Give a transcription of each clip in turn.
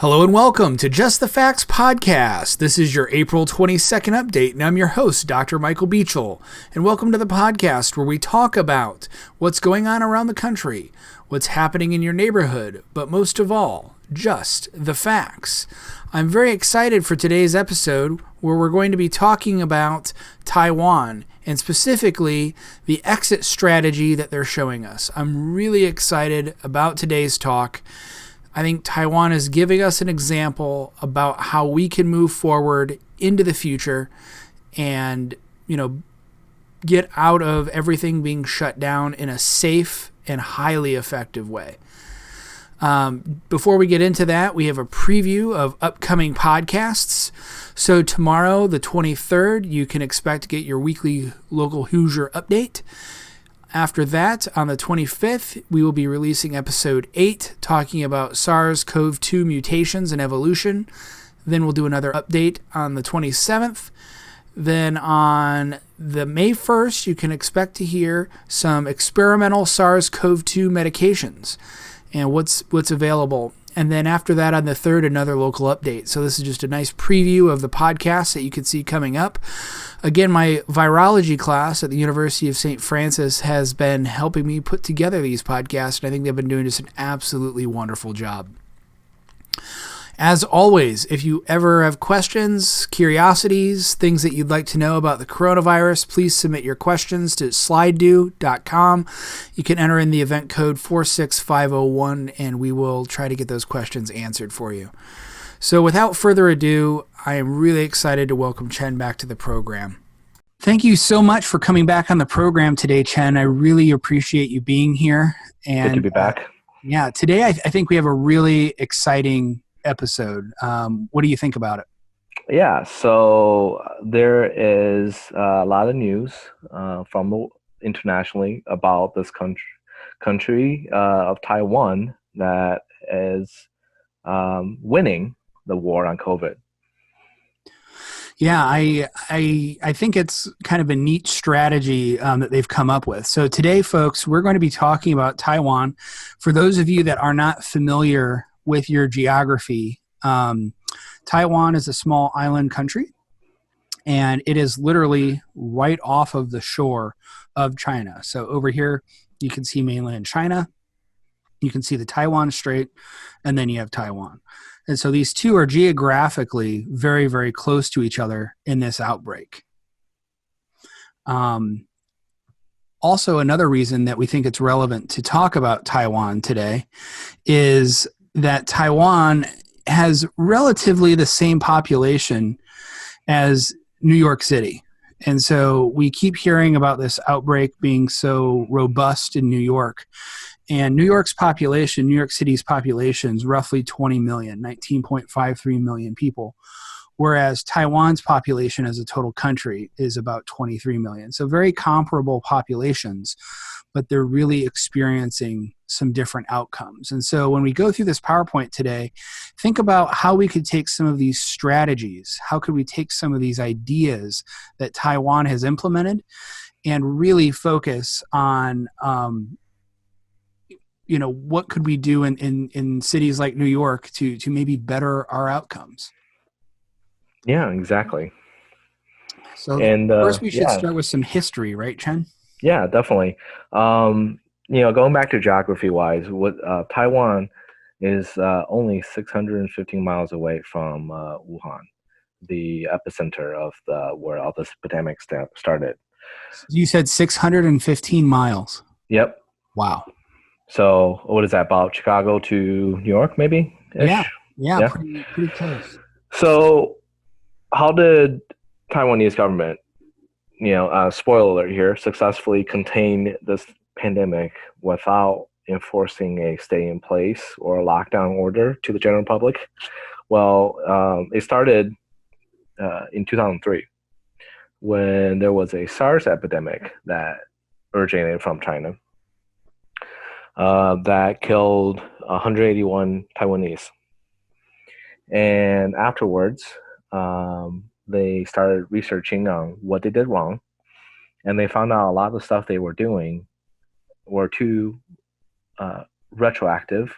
Hello and welcome to Just the Facts Podcast. This is your April 22nd update, and I'm your host, Dr. Michael Bechill. And welcome to the podcast where we talk about what's going on around the country, what's happening in your neighborhood, but most of all, just the facts. I'm very excited for today's episode where we're going to be talking about Taiwan and specifically the exit strategy that they're showing us. I'm really excited about today's talk. I think Taiwan is giving us an example about how we can move forward into the future and, get out of everything being shut down in a safe and highly effective way. Before we get into that, we have a preview of upcoming podcasts. So tomorrow, the 23rd, you can expect to get your weekly local Hoosier update. After that, on the 25th, we will be releasing episode 8, talking about SARS-CoV-2 mutations and evolution. Then we'll do another update on the 27th. Then on the May 1st, you can expect to hear some experimental SARS-CoV-2 medications and what's available. And then after that, on the 3rd, another local update. So this is just a nice preview of the podcast that you can see coming up. Again, my virology class at the University of St. Francis has been helping me put together these podcasts, and I think they've been doing just an absolutely wonderful job. As always, if you ever have questions, curiosities, things that you'd like to know about the coronavirus, please submit your questions to slido.com. You can enter in the event code 46501, and we will try to get those questions answered for you. So without further ado, I am really excited to welcome Chen back to the program. Thank you so much for coming back on the program today, Chen. I really appreciate you being here. And, good to be back. Today I think we have a really exciting episode. What do you think about it? Yeah, so there is a lot of news internationally about this country of Taiwan that is winning the war on COVID. Yeah, I think it's kind of a neat strategy that they've come up with. So today, folks, we're going to be talking about Taiwan. For those of you that are not familiar with your geography, Taiwan is a small island country, and it is literally right off of the shore of China. So over here, you can see mainland China, you can see the Taiwan Strait, and then you have Taiwan. And so these two are geographically very, very close to each other in this outbreak. Also, another reason that we think it's relevant to talk about Taiwan today is that Taiwan has relatively the same population as New York City. And so we keep hearing about this outbreak being so robust in New York. And New York City's population is roughly 20 million, 19.53 million people, whereas Taiwan's population as a total country is about 23 million. So very comparable populations, but they're really experiencing some different outcomes. And so when we go through this PowerPoint today, think about how we could take some of these strategies, how could we take some of these ideas that Taiwan has implemented and really focus on, what could we do in cities like New York to maybe better our outcomes? Yeah, exactly. So first we should start with some history, right, Chen? Yeah, definitely. Going back to geography-wise, Taiwan is only 615 miles away from Wuhan, the epicenter of where all this epidemic started. You said 615 miles. Yep. Wow. So what is that, about Chicago to New York, maybe? Yeah. Pretty close. So how did Taiwanese government, spoiler alert here, successfully contain this pandemic without enforcing a stay-in-place or a lockdown order to the general public? Well, it started in 2003 when there was a SARS epidemic that originated from China. That killed 181 Taiwanese. And afterwards, they started researching on what they did wrong, and they found out a lot of the stuff they were doing were too retroactive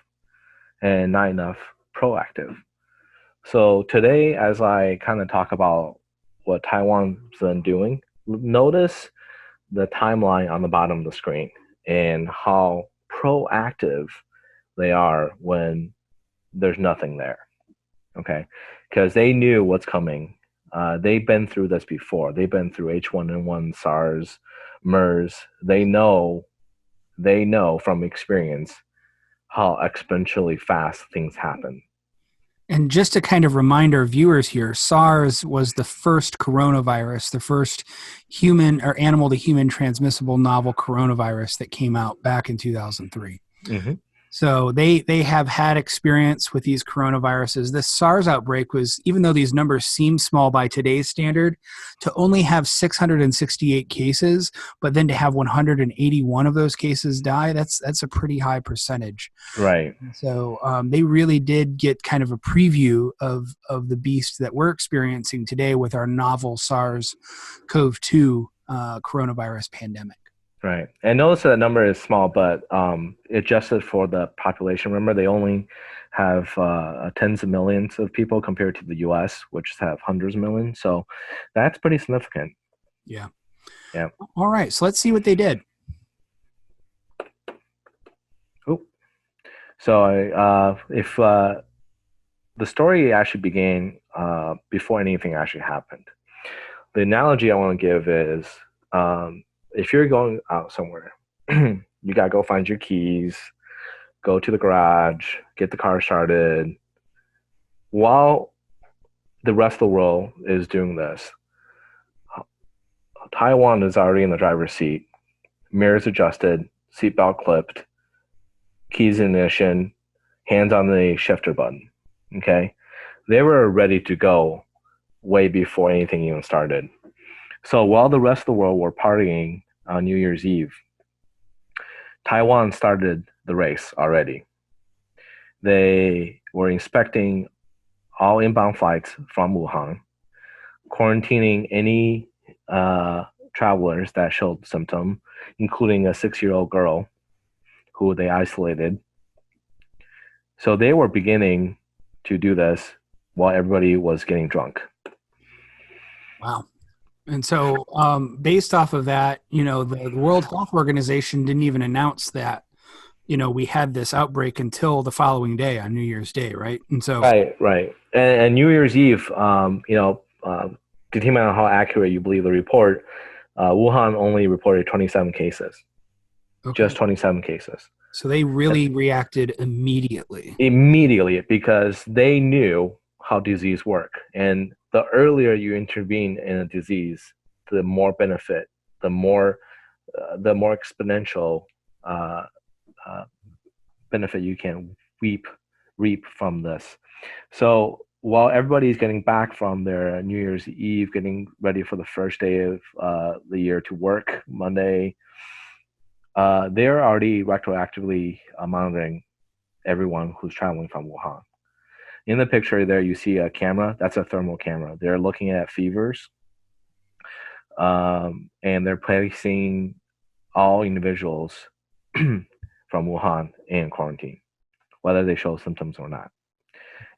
and not enough proactive. So today, as I kind of talk about what Taiwan's been doing, notice the timeline on the bottom of the screen and how proactive they are when there's nothing there. Okay, because they knew what's coming. They've been through this before. They've been through H1N1, SARS, MERS. They know from experience how exponentially fast things happen. And just to kind of remind our viewers here, SARS was the first coronavirus, the first human or animal to human transmissible novel coronavirus that came out back in 2003. Mm-hmm. So they have had experience with these coronaviruses. This SARS outbreak was, even though these numbers seem small by today's standard, to only have 668 cases, but then to have 181 of those cases die, that's a pretty high percentage. Right. So they really did get kind of a preview of the beast that we're experiencing today with our novel SARS-CoV-2 coronavirus pandemic. Right. And notice that number is small, but adjusted for the population. Remember, they only have tens of millions of people compared to the U.S., which have hundreds of millions. So that's pretty significant. Yeah. Yeah. All right. So let's see what they did. Ooh. So if the story actually began before anything actually happened, the analogy I want to give is if you're going out somewhere, you got to go find your keys, go to the garage, get the car started. While the rest of the world is doing this, Taiwan is already in the driver's seat, mirrors adjusted, seatbelt clipped, keys in ignition, hands on the shifter button. Okay? They were ready to go way before anything even started. So while the rest of the world were partying on New Year's Eve, Taiwan started the race already. They were inspecting all inbound flights from Wuhan, quarantining any travelers that showed symptom, including a 6-year-old girl who they isolated. So they were beginning to do this while everybody was getting drunk. Wow. And so based off of that, the World Health Organization didn't even announce that, we had this outbreak until the following day on New Year's Day, right? And so Right. And New Year's Eve, depending on how accurate you believe the report, Wuhan only reported 27 cases. Okay. Just 27 cases. So they really reacted immediately. Immediately, because they knew how disease work. And the earlier you intervene in a disease, the more benefit, the more exponential benefit you can reap from this. So while everybody's getting back from their New Year's Eve, getting ready for the first day of the year to work, Monday, they're already retroactively monitoring everyone who's traveling from Wuhan. In the picture there, you see a camera. That's a thermal camera. They're looking at fevers, and they're placing all individuals from Wuhan in quarantine, whether they show symptoms or not.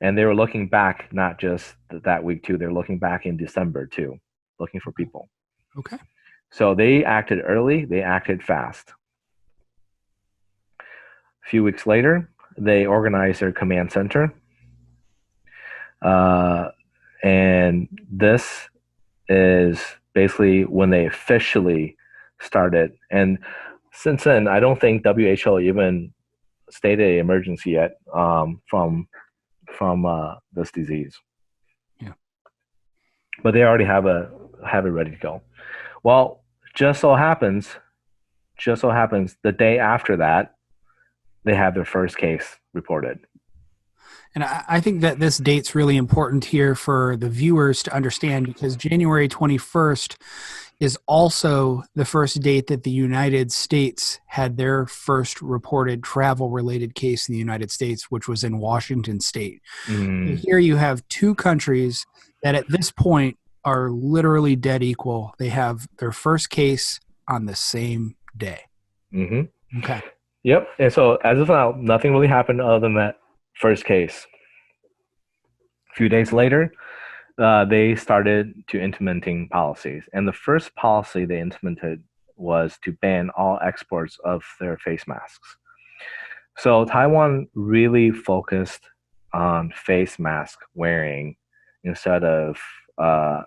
And they were looking back, not just that week too. They're looking back in December too, looking for people. Okay. So they acted early. They acted fast. A few weeks later, they organized their command center. And this is basically when they officially started. And since then, I don't think WHO even stated an emergency yet from this disease. Yeah. But they already have it ready to go. Well, just so happens, the day after that, they have their first case reported. And I think that this date's really important here for the viewers to understand, because January 21st is also the first date that the United States had their first reported travel-related case in the United States, which was in Washington State. And here you have two countries that at this point are literally dead equal. They have their first case on the same day. Mm-hmm. Okay. Yep. And so as of now, nothing really happened other than that first case. few days later, they started to implementing policies. And the first policy they implemented was to ban all exports of their face masks. So Taiwan really focused on face mask wearing instead of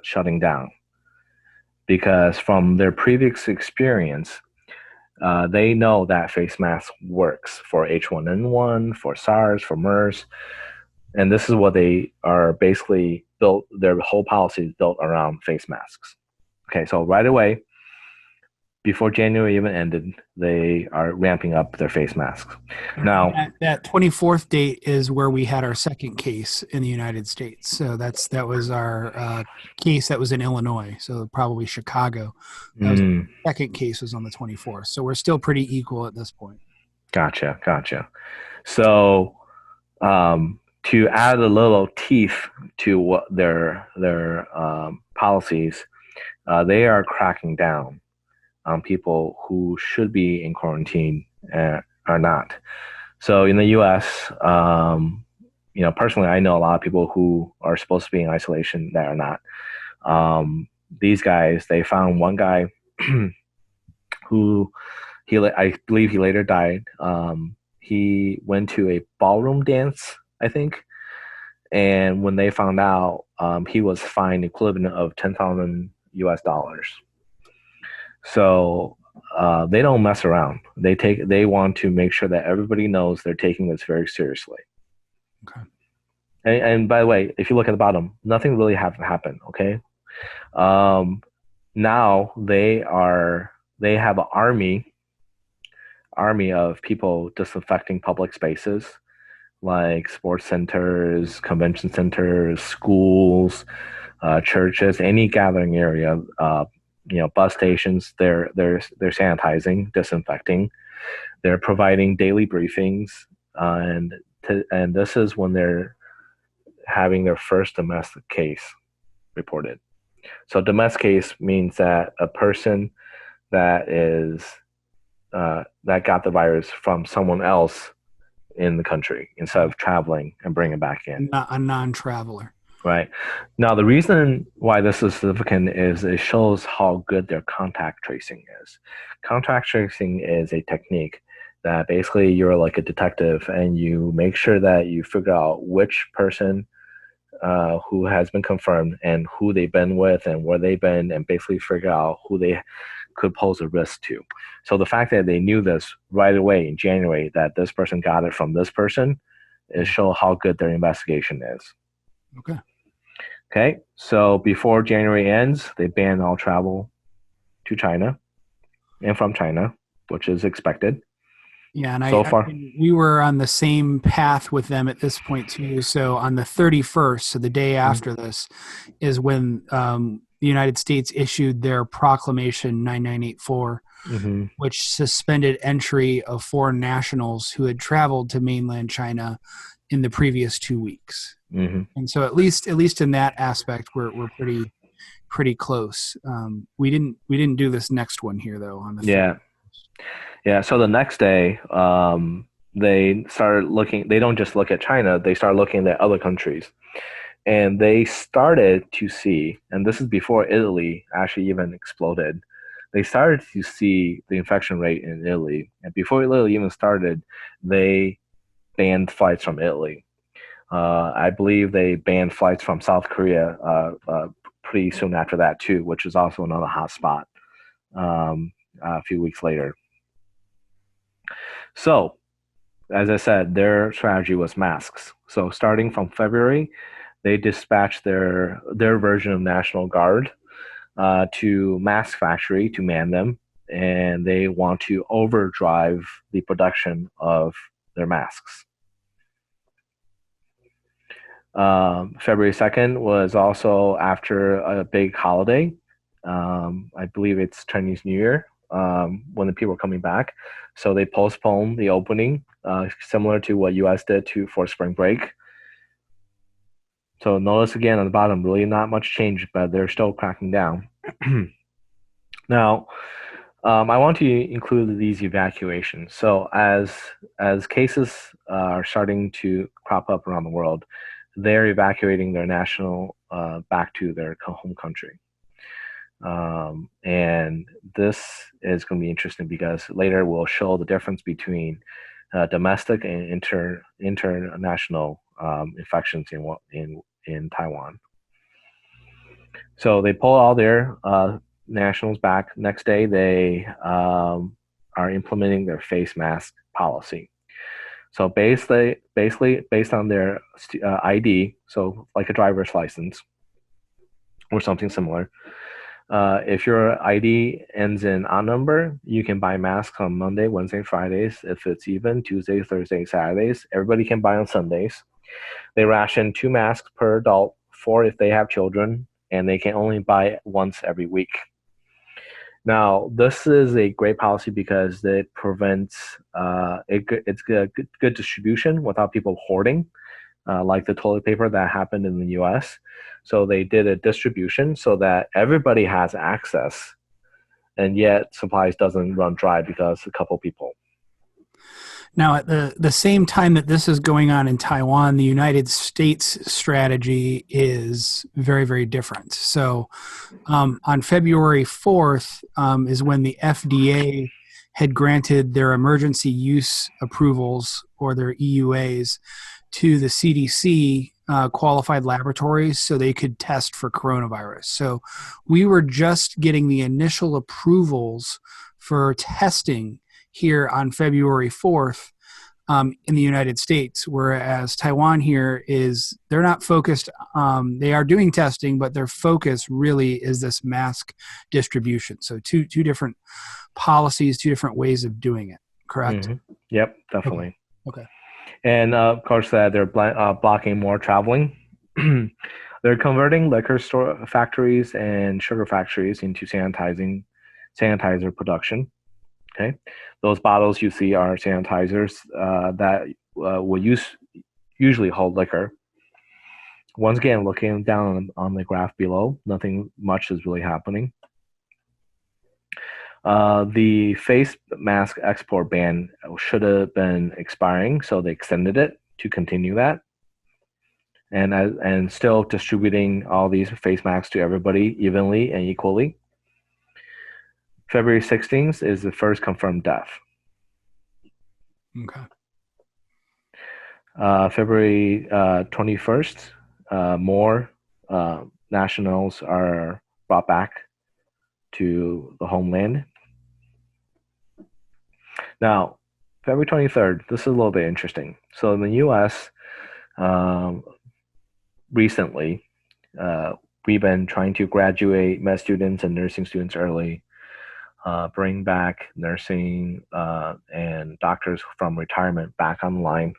shutting down, because from their previous experience, they know that face mask works for H1N1, for SARS, for MERS, and this is what they are basically built. Their whole policy is built around face masks. Okay, so right away, before January even ended, they are ramping up their face masks. Now, that 24th date is where we had our second case in the United States. So that was our case that was in Illinois. So probably Chicago. That was the second case was on the 24th. So we're still pretty equal at this point. Gotcha. So to add a little teeth to what their policies, they are cracking down on people who should be in quarantine are not. So in the U.S., personally, I know a lot of people who are supposed to be in isolation that are not. These guys, they found one guy who I believe he later died. He went to a ballroom dance, I think, and when they found out, he was fined equivalent of $10,000. So they don't mess around. They want to make sure that everybody knows they're taking this very seriously. Okay. And by the way, if you look at the bottom, nothing really happened. Okay. Now they have an army of people disinfecting public spaces like sports centers, convention centers, schools, churches, any gathering area. Bus stations, they're sanitizing, disinfecting. They're providing daily briefings, and this is when they're having their first domestic case reported. So domestic case means that a person that is that got the virus from someone else in the country instead of traveling and bringing it back in. Not a non-traveler. Right. Now, the reason why this is significant is it shows how good their contact tracing is. Contact tracing is a technique that basically you're like a detective and you make sure that you figure out which person who has been confirmed and who they've been with and where they've been, and basically figure out who they could pose a risk to. So the fact that they knew this right away in January, that this person got it from this person, is show how good their investigation is. Okay, so before January ends, they ban all travel to China and from China, which is expected. Yeah, and we were on the same path with them at this point too. So on the 31st, so the day after this, is when the United States issued their Proclamation 9984, which suspended entry of foreign nationals who had traveled to mainland China in the previous 2 weeks. And so at least in that aspect, we're pretty close. We didn't do this next one here though on the Yeah. So the next day, they started looking. They don't just look at China; they start looking at other countries, and they started to see. And this is before Italy actually even exploded. They started to see the infection rate in Italy, and before Italy even started, they banned flights from Italy. I believe they banned flights from South Korea pretty soon after that too, which is also another hot spot a few weeks later. So, as I said, their strategy was masks. So starting from February, they dispatched their version of National Guard to mask factory to man them, and they want to overdrive the production of their masks. February 2nd was also after a big holiday. I believe it's Chinese New Year, when the people are coming back. So they postponed the opening, similar to what U.S. did for spring break. So notice again on the bottom, really not much change, but they're still cracking down. Now, I want to include these evacuations. So as cases are starting to crop up around the world, they're evacuating their national back to their home country. And this is going to be interesting because later we'll show the difference between domestic and international infections in Taiwan. So they pull all their nationals back. Next day, they are implementing their face mask policy. So basically based on their ID, so like a driver's license or something similar. If your ID ends in odd number, you can buy masks on Monday, Wednesday, Fridays. If it's even, Tuesday, Thursday, Saturdays. Everybody can buy on Sundays. They ration 2 masks per adult, 4 if they have children, and they can only buy once every week. Now, this is a great policy because it prevents it's good distribution without people hoarding, like the toilet paper that happened in the U.S. So they did a distribution so that everybody has access, and yet supplies doesn't run dry because a couple people. Now, at the same time that this is going on in Taiwan, the United States strategy is very, very different. So on February 4th is when the FDA had granted their emergency use approvals, or their EUAs, to the CDC qualified laboratories so they could test for coronavirus. So we were just getting the initial approvals for testing here on February 4th in the United States, whereas Taiwan here they're not focused, they are doing testing, but their focus really is this mask distribution. So two different policies, 2 different ways of doing it, correct? Mm-hmm. Yep, definitely. Okay. And of course, they're blocking more traveling. They're converting liquor store factories and sugar factories into sanitizer production. Okay, those bottles you see are sanitizers that will usually hold liquor. Once again, looking down on the graph below, nothing much is really happening. The face mask export ban should have been expiring, so they extended it to continue that, and still distributing all these face masks to everybody evenly and equally. February 16th is the first confirmed death. Okay. February 21st, more nationals are brought back to the homeland. Now, February 23rd, this is a little bit interesting. So in the U.S., recently, we've been trying to graduate med students and nursing students early, bring back nursing and doctors from retirement back online.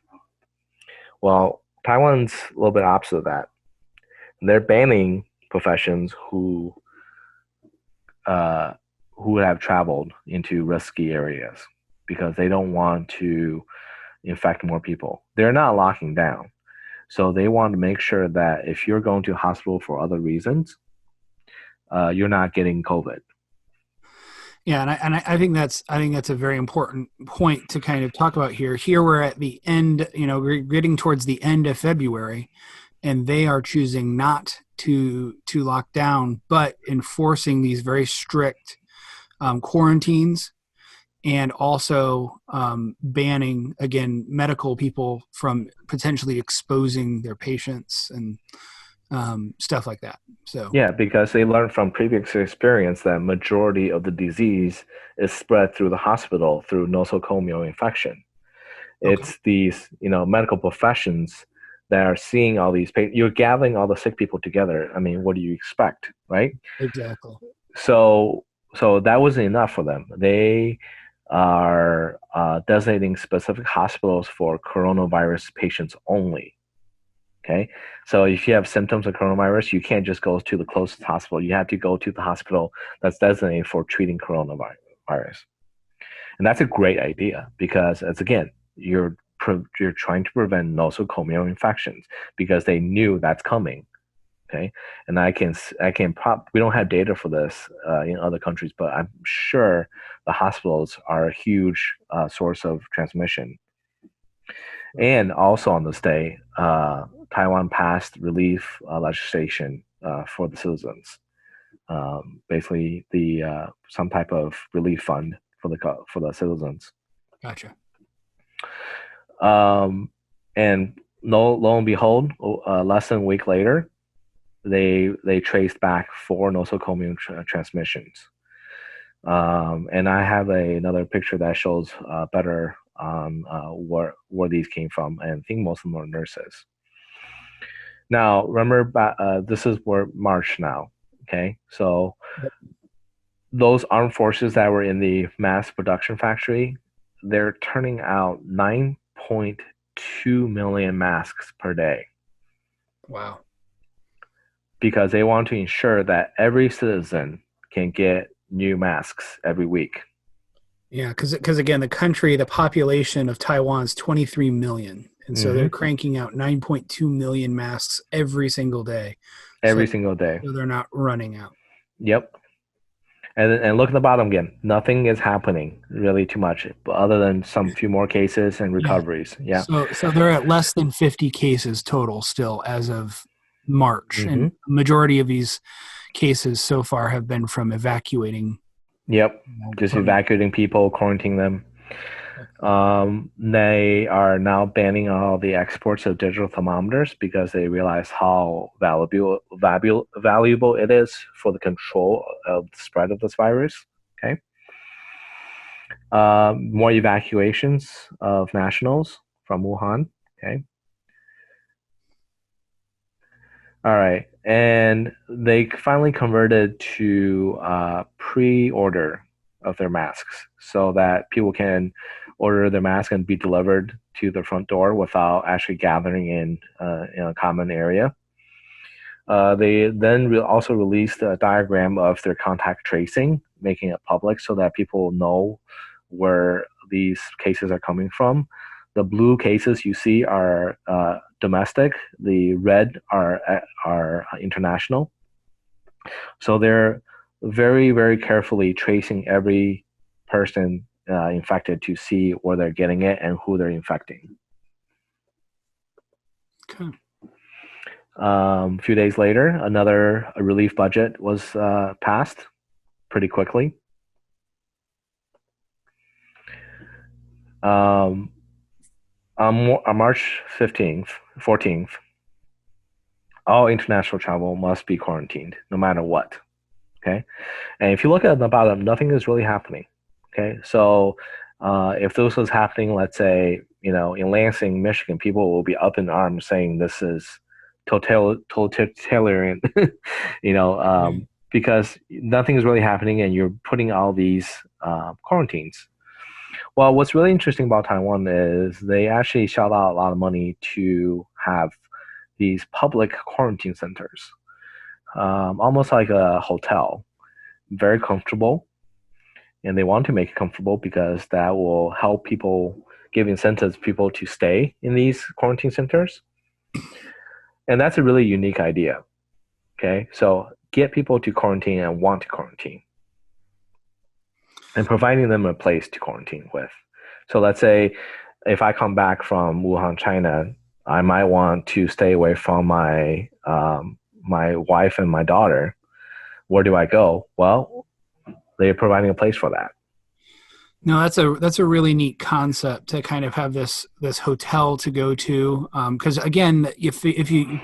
Well, Taiwan's a little bit opposite of that. They're banning professions who have traveled into risky areas because they don't want to infect more people. They're not locking down. So they want to make sure that if you're going to hospital for other reasons, you're not getting COVID. Yeah, and I think that's a very important point to kind of talk about here. Here we're at the end, we're getting towards the end of February, and they are choosing not to lock down, but enforcing these very strict quarantines, and also banning, again, medical people from potentially exposing their patients and stuff like that. So yeah, because they learned from previous experience that majority of the disease is spread through the hospital through nosocomial infection. okay. It's these medical professions that are seeing all these patients. You're gathering all the sick people together. I mean, what do you expect, right? Exactly. So that wasn't enough for them. They are designating specific hospitals for coronavirus patients only. Okay, so if you have symptoms of coronavirus, you can't just go to the closest hospital. You have to go to the hospital that's designated for treating coronavirus. And that's a great idea because, as again, you're trying to prevent nosocomial infections because they knew that's coming. Okay, and we don't have data for this in other countries, but I'm sure the hospitals are a huge source of transmission. And also on this day, Taiwan passed relief legislation for the citizens. Basically, the some type of relief fund for the citizens. Gotcha. And lo and behold, less than a week later, they traced back 4 nosocomial transmissions. And I have another picture that shows better on where these came from, and I think most of them are nurses. Now, remember, this is March now. Okay, so those armed forces that were in the mass production factory, they're turning out 9.2 million masks per day. Wow. Because they want to ensure that every citizen can get new masks every week. Yeah, because again, the population of Taiwan is 23 million. And so they're cranking out 9.2 million masks every single day. Every single day. So they're not running out. Yep. And look at the bottom again. Nothing is happening really too much, other than some few more cases and recoveries. Yeah. So they're at less than 50 cases total still as of March. And the majority of these cases so far have been from evacuating. Yep. Just evacuating people, quarantining them. They are now banning all the exports of digital thermometers because they realize how valuable it is for the control of the spread of this virus. Okay. More evacuations of nationals from Wuhan. Okay. All right. And they finally converted to pre-order of their masks so that people can order their mask and be delivered to their front door without actually gathering in a common area. They then also released a diagram of their contact tracing, making it public so that people know where these cases are coming from. The blue cases you see are domestic. The red are international. So they're very, very carefully tracing every person infected to see where they're getting it and who they're infecting. Okay. A few days later, another relief budget was passed pretty quickly. On March 14th, all international travel must be quarantined, no matter what. Okay, and if you look at the bottom, nothing is really happening. Okay, so if this was happening, let's say, in Lansing, Michigan, people will be up in arms saying this is totalitarian, because nothing is really happening, and you're putting all these quarantines. Well, what's really interesting about Taiwan is they actually shell out a lot of money to have these public quarantine centers, almost like a hotel, very comfortable. And they want to make it comfortable because that will help people, give incentives people to stay in these quarantine centers. And that's a really unique idea. Okay, so get people to quarantine and want to quarantine, and providing them a place to quarantine with. So let's say if I come back from Wuhan, China, I might want to stay away from my my wife and my daughter. Where do I go? Well, they're providing a place for that. No, that's a really neat concept to kind of have this hotel to go to. Because again, if you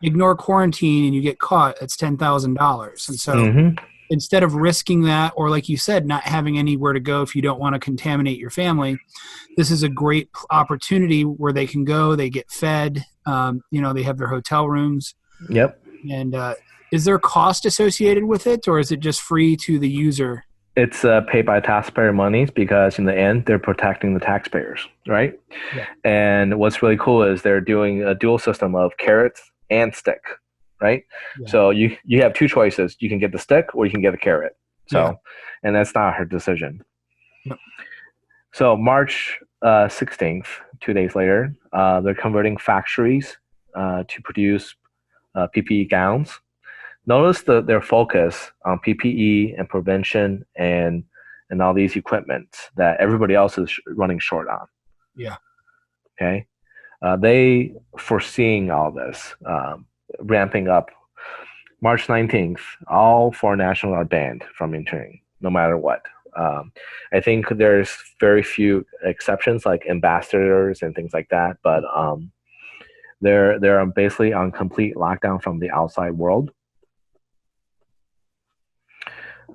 ignore quarantine and you get caught, it's $10,000. And so instead of risking that, or like you said, not having anywhere to go if you don't want to contaminate your family, this is a great opportunity where they can go. They get fed. They have their hotel rooms. Yep. And is there a cost associated with it, or is it just free to the user? It's paid by taxpayer monies because in the end, they're protecting the taxpayers, right? Yeah. And what's really cool is they're doing a dual system of carrots and stick, right? Yeah. So you have two choices. You can get the stick or you can get the carrot. So, and that's not her decision. No. So March 16th, 2 days later, they're converting factories to produce PPE gowns. Notice their focus on PPE and prevention and all these equipment that everybody else is running short on. Yeah. Okay. They foreseeing all this, ramping up. March 19th, all foreign nationals are banned from entering, no matter what. I think there's very few exceptions, like ambassadors and things like that, but they're basically on complete lockdown from the outside world.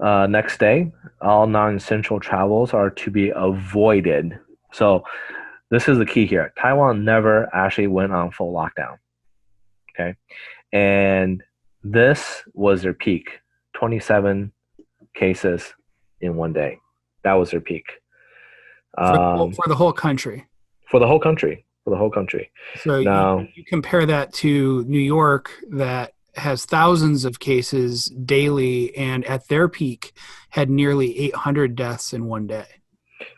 Next day, all non-essential travels are to be avoided. So this is the key here. Taiwan never actually went on full lockdown. Okay. And this was their peak, 27 cases in one day. That was their peak. For the whole country. For the whole country. For the whole country. So Now, you compare that to New York that has thousands of cases daily and at their peak had nearly 800 deaths in one day.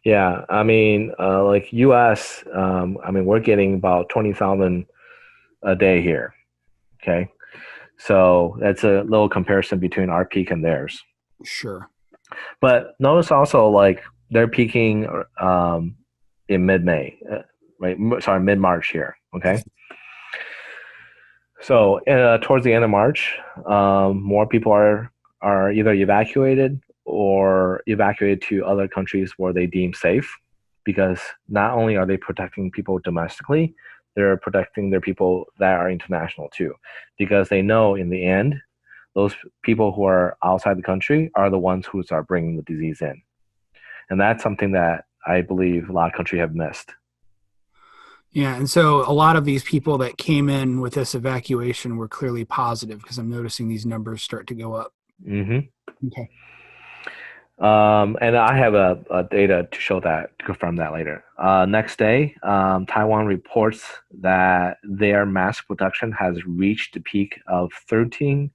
yeah, I mean, like U.S., I mean, we're getting about 20,000 a day here. Okay. So that's a little comparison between our peak and theirs. Sure. But notice also, like, they're peaking in mid-May, right? Sorry, mid-March here. Okay. So towards the end of March, more people are either evacuated or evacuated to other countries where they deem safe, because not only are they protecting people domestically, they're protecting their people that are international too, because they know in the end, those people who are outside the country are the ones who are bringing the disease in. And that's something that I believe a lot of countries have missed. Yeah, and so a lot of these people that came in with this evacuation were clearly positive, because I'm noticing these numbers start to go up. Mm-hmm. Okay. And I have a data to show that, to confirm that later. Next day, Taiwan reports that their mask production has reached the peak of 13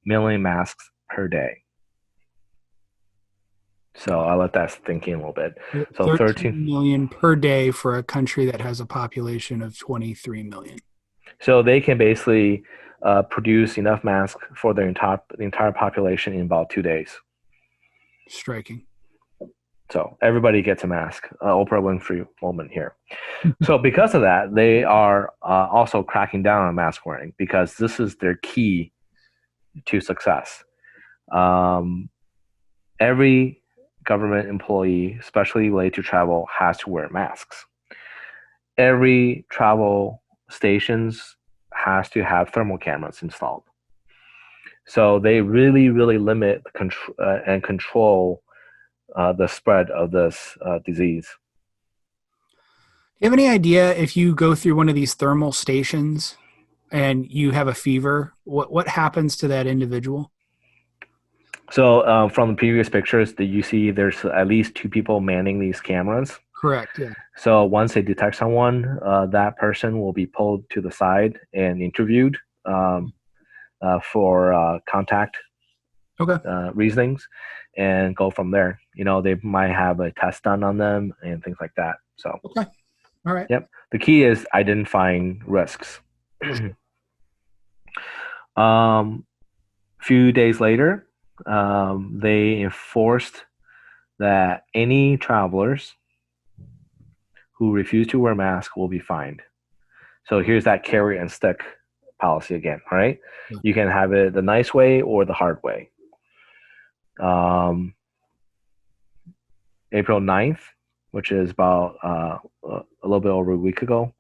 million masks per day. So I'll let that sink in a little bit. So 13 million per day for a country that has a population of 23 million. So they can basically produce enough masks for the entire population in about 2 days. Striking. So everybody gets a mask. Oprah Winfrey moment here. So because of that, they are also cracking down on mask wearing, because this is their key to success. Every government employee, especially related to travel, has to wear masks. Every travel stations has to have thermal cameras installed. So they really, really limit and control the spread of this disease. Do you have any idea, if you go through one of these thermal stations and you have a fever, what happens to that individual? So from the previous pictures that you see, there's at least 2 people manning these cameras. Correct. Yeah. So once they detect someone, that person will be pulled to the side and interviewed for contact reasonings, and go from there. You know, they might have a test done on them and things like that. So okay. All right. Yep. The key is identifying risks. Few days later, they enforced that any travelers who refuse to wear masks will be fined. So here's that carrot and stick policy again. All right. You can have it the nice way or the hard way. April 9th, which is about a little bit over a week ago,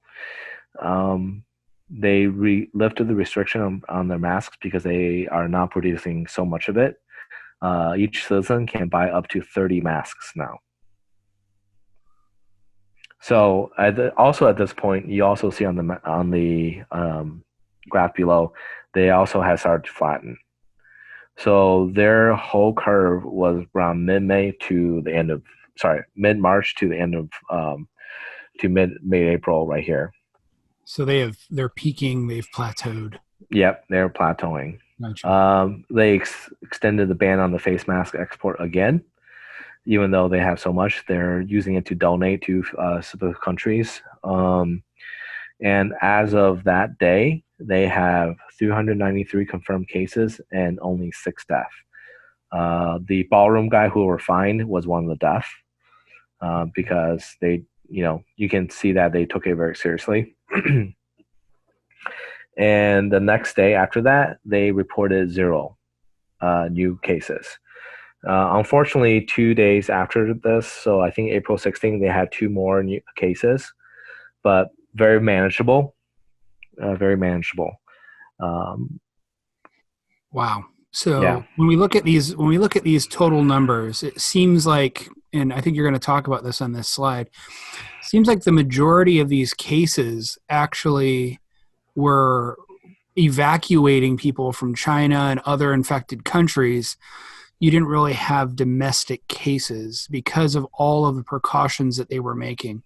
they lifted the restriction on their masks because they are not producing so much of it. Each citizen can buy up to 30 masks now. So also at this point, you also see on the graph below, they also have started to flatten. So their whole curve was around mid-March to the end of to mid-April right here. So they're peaking, they've plateaued. Yep, they're plateauing. Gotcha. They extended the ban on the face mask export again, even though they have so much. They're using it to donate to specific countries. And as of that day, they have 393 confirmed cases and only 6 deaths. The ballroom guy who were fined was one of the deaths, because they, you can see that they took it very seriously. And the next day after that, they reported 0 new cases. Unfortunately, 2 days after this, so I think April 16th, they had 2 more new cases, but very manageable, very manageable. Wow. So Yeah, when we look at these total numbers, it seems like, and I think you're going to talk about this on this slide, seems like the majority of these cases actually were evacuating people from China and other infected countries. You didn't really have domestic cases because of all of the precautions that they were making.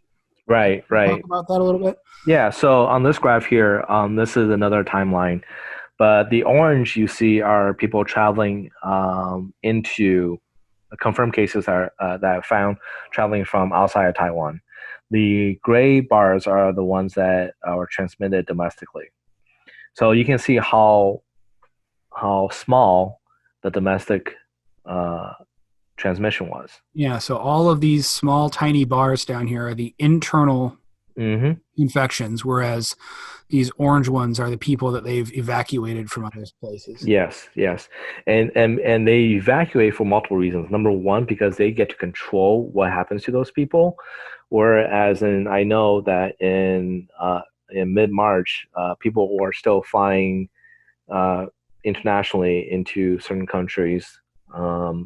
right, Can you talk right. about that a little bit? Yeah, so on this graph here, this is another timeline, but the orange you see are people traveling into confirmed cases that are found traveling from outside of Taiwan. The gray bars are the ones that are transmitted domestically. So you can see how small the domestic uh, transmission was. Yeah, so all of these small, tiny bars down here are the internal Hmm. infections, whereas these orange ones are the people that they've evacuated from other places. Yes, yes, and they evacuate for multiple reasons. Number one, because they get to control what happens to those people, whereas I know that in mid March, people were still flying uh, internationally into certain countries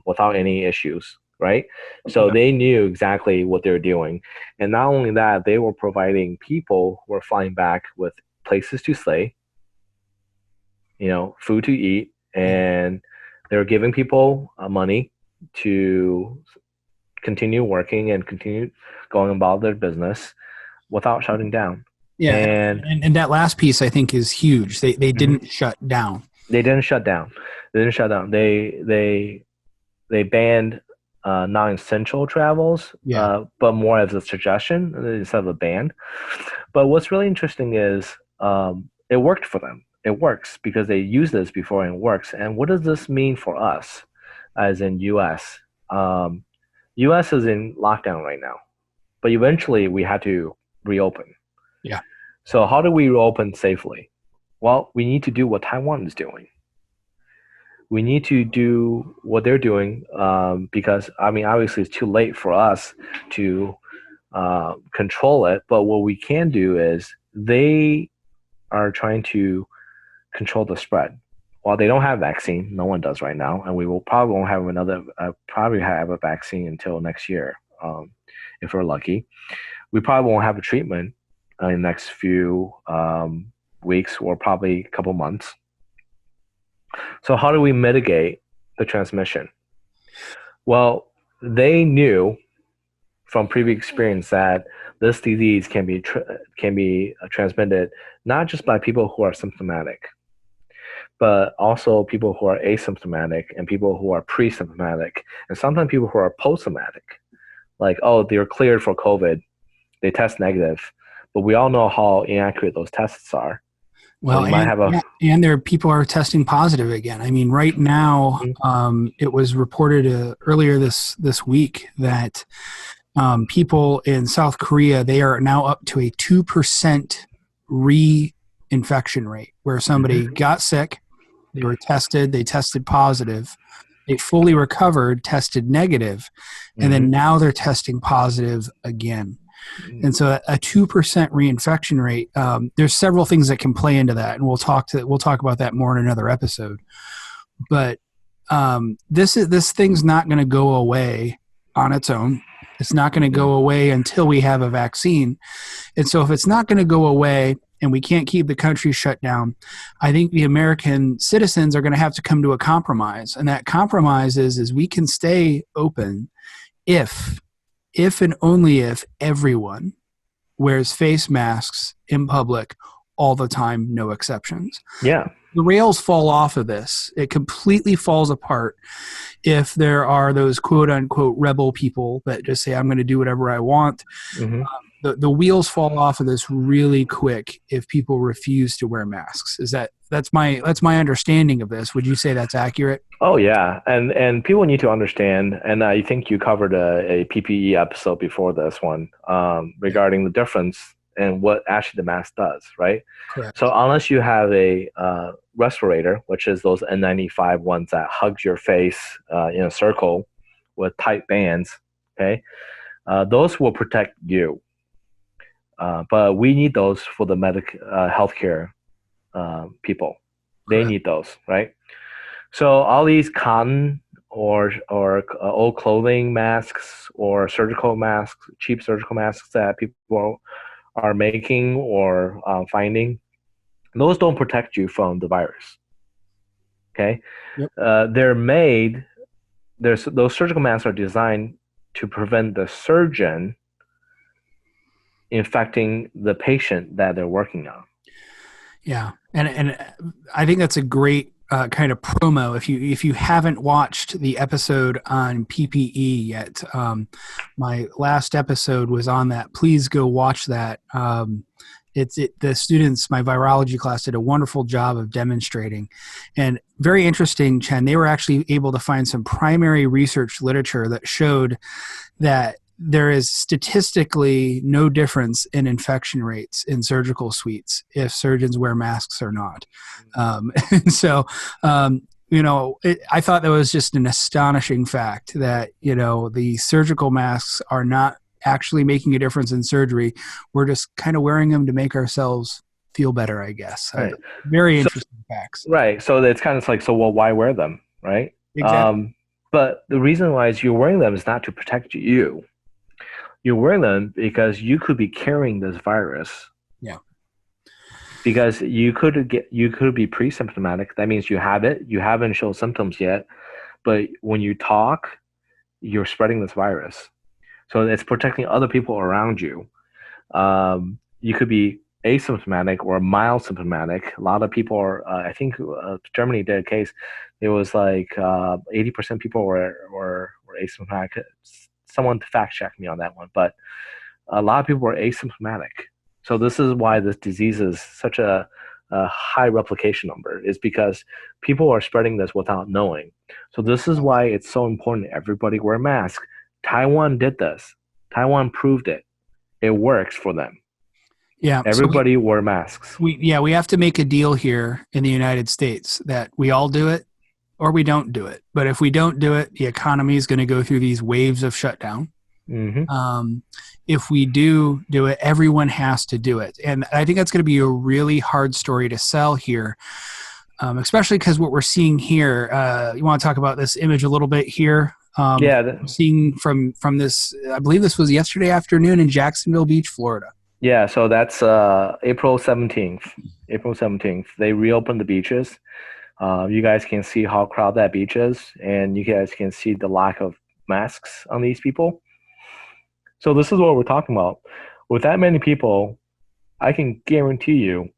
without any issues, right? So Yeah. they knew exactly what they were doing. And not only that, they were providing people who were flying back with places to stay, food to eat, Yeah. and they were giving people money to continue working and continue going about their business without shutting down. Yeah, And and that last piece I think is huge. They mhm, didn't shut down. they didn't shut down. They didn't shut down. They banned non-essential travels, Yeah. but more as a suggestion instead of a ban. But what's really interesting is it worked for them. It works because they used this before and it works. And what does this mean for us, as in U.S.? U.S. is in lockdown right now, but eventually we had to reopen. Yeah. So how do we reopen safely? Well, we need to do what Taiwan is doing. We need to do what they're doing because I mean, obviously, it's too late for us to control it. But what we can do is they are trying to control the spread. While they don't have vaccine, no one does right now, and we will probably won't have probably have a vaccine until next year, if we're lucky. We probably won't have a treatment in the next few weeks or probably a couple months. So how do we mitigate the transmission? Well, they knew from previous experience that this disease can be transmitted not just by people who are symptomatic, but also people who are asymptomatic and people who are pre-symptomatic, and sometimes people who are post-symptomatic. Like, oh, they're cleared for COVID, they test negative, but we all know how inaccurate those tests are. So Well, you might and have a yeah, and there people are testing positive again. I mean, right now, it was reported earlier this week that people in South Korea, they are now up to a 2% reinfection rate, where somebody got sick, they were tested, they tested positive, they fully recovered, tested negative, and then now they're testing positive again. And so a 2% reinfection rate, there's several things that can play into that, and we'll talk about that more in another episode. But this thing's not going to go away on its own. It's not going to go away until we have a vaccine. And so if it's not going to go away and we can't keep the country shut down, I think the American citizens are going to have to come to a compromise. And that compromise is we can stay open if and only if everyone wears face masks in public all the time, no exceptions. Yeah. The rails fall off of this. It completely falls apart if there are those quote unquote rebel people that just say, I'm going to do whatever I want. The wheels fall off of this really quick if people refuse to wear masks. That's my understanding of this. Would you say that's accurate? Oh yeah, and people need to understand, and I think you covered a PPE episode before this one regarding the difference and what actually the mask does, right? Correct. So unless you have a respirator, which is those N95 ones that hugs your face in a circle with tight bands, okay, those will protect you. But we need those for the healthcare people. They Correct. need those, right? So all these cotton or old clothing masks or surgical masks, cheap surgical masks that people are making or finding, those don't protect you from the virus. Okay, Yep. they're made. Those surgical masks are designed to prevent the surgeon infecting the patient that they're working on. Yeah, and I think that's a great kind of promo. If you haven't watched the episode on PPE yet, my last episode was on that. Please go watch that. The students, my virology class, did a wonderful job of demonstrating, and very interesting, Chen. They were actually able to find some primary research literature that showed that there is statistically no difference in infection rates in surgical suites if surgeons wear masks or not. And so, I thought that was just an astonishing fact that, the surgical masks are not actually making a difference in surgery. We're just kind of wearing them to make ourselves feel better, I guess. Right. Very So, interesting facts. right. So it's kind of like, so well, why wear them, right? Exactly. But the reason why is you're wearing them is not to protect you. You're wearing them because you could be carrying this virus. Yeah. Because you could be pre-symptomatic. That means you have it. You haven't shown symptoms yet, but when you talk, you're spreading this virus. So it's protecting other people around you. You could be asymptomatic or mild symptomatic. A lot of people are. I think Germany did a case. It was like 80% people were asymptomatic. Someone fact check me on that one, but a lot of people were asymptomatic. So this is why this disease is such a high replication number, is because people are spreading this without knowing. So this is why it's so important everybody wear a mask. Taiwan did this. Taiwan proved it. It works for them. Yeah. Everybody wear masks. We have to make a deal here in the United States that we all do it or we don't do it. But if we don't do it, the economy is going to go through these waves of shutdown. Mm-hmm. If we do it, everyone has to do it. And I think that's going to be a really hard story to sell here, especially because what we're seeing here, you want to talk about this image a little bit here? Seeing from this, I believe this was yesterday afternoon in Jacksonville Beach, Florida. Yeah, so that's April 17th. April 17th. They reopened the beaches. You guys can see how crowded that beach is, and you guys can see the lack of masks on these people. So this is what we're talking about. With that many people, I can guarantee you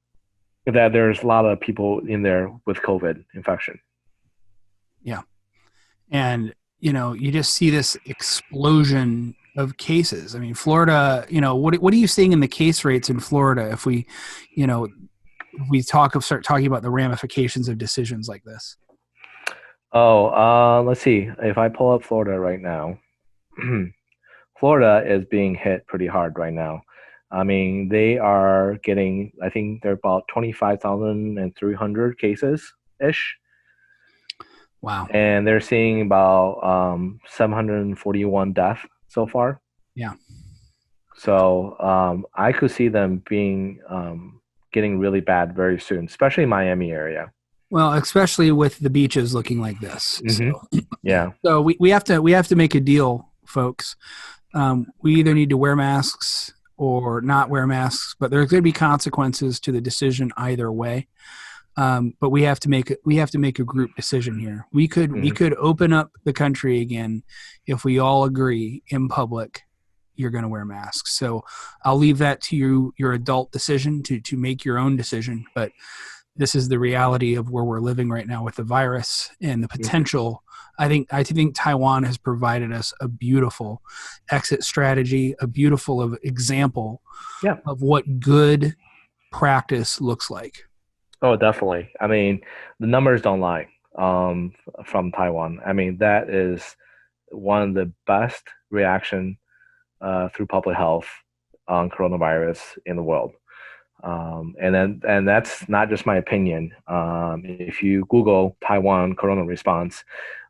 that there's a lot of people in there with COVID infection. Yeah. And, you just see this explosion of cases. I mean, Florida, what are you seeing in the case rates in Florida if we start talking about the ramifications of decisions like this? Oh, let's see. If I pull up Florida right now, Florida is being hit pretty hard right now. I mean, they are getting, I think they're about 25,300 cases-ish. Wow. And they're seeing about 741 deaths so far. Yeah. So I could see them being getting really bad very soon, especially Miami area. Well, especially with the beaches looking like this. Mm-hmm. So, yeah. So we have to make a deal, folks. We either need to wear masks or not wear masks, but there's going to be consequences to the decision either way. But we have to make a group decision here. We could open up the country again if we all agree in public you're going to wear masks. So I'll leave that to your adult decision to make your own decision. But this is the reality of where we're living right now with the virus and the potential. I think Taiwan has provided us a beautiful exit strategy, a beautiful example of what good practice looks like. Oh, definitely. I mean, the numbers don't lie from Taiwan. I mean, that is one of the best reaction through public health on coronavirus in the world. And that's not just my opinion. If you Google Taiwan corona response,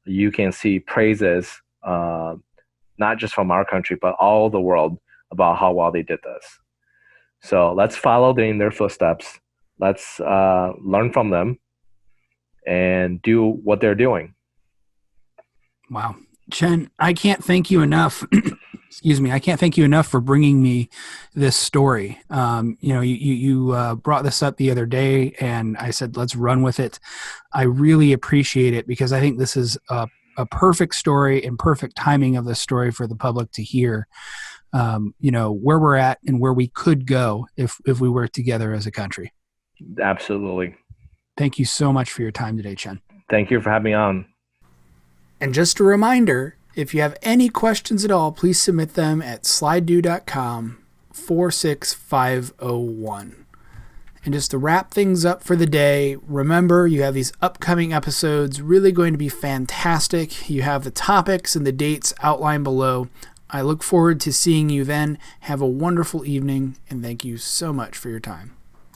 you can see praises, not just from our country, but all the world about how well they did this. So let's follow in their footsteps. Let's learn from them and do what they're doing. Wow. Chen, I can't thank you enough. Excuse me. I can't thank you enough for bringing me this story. You brought this up the other day, and I said, let's run with it. I really appreciate it because I think this is a perfect story and perfect timing of the story for the public to hear, where we're at and where we could go if we work together as a country. Absolutely. Thank you so much for your time today, Chen. Thank you for having me on. And just a reminder, if you have any questions at all, please submit them at slido.com 46501. And just to wrap things up for the day, remember you have these upcoming episodes really going to be fantastic. You have the topics and the dates outlined below. I look forward to seeing you then. Have a wonderful evening, and thank you so much for your time.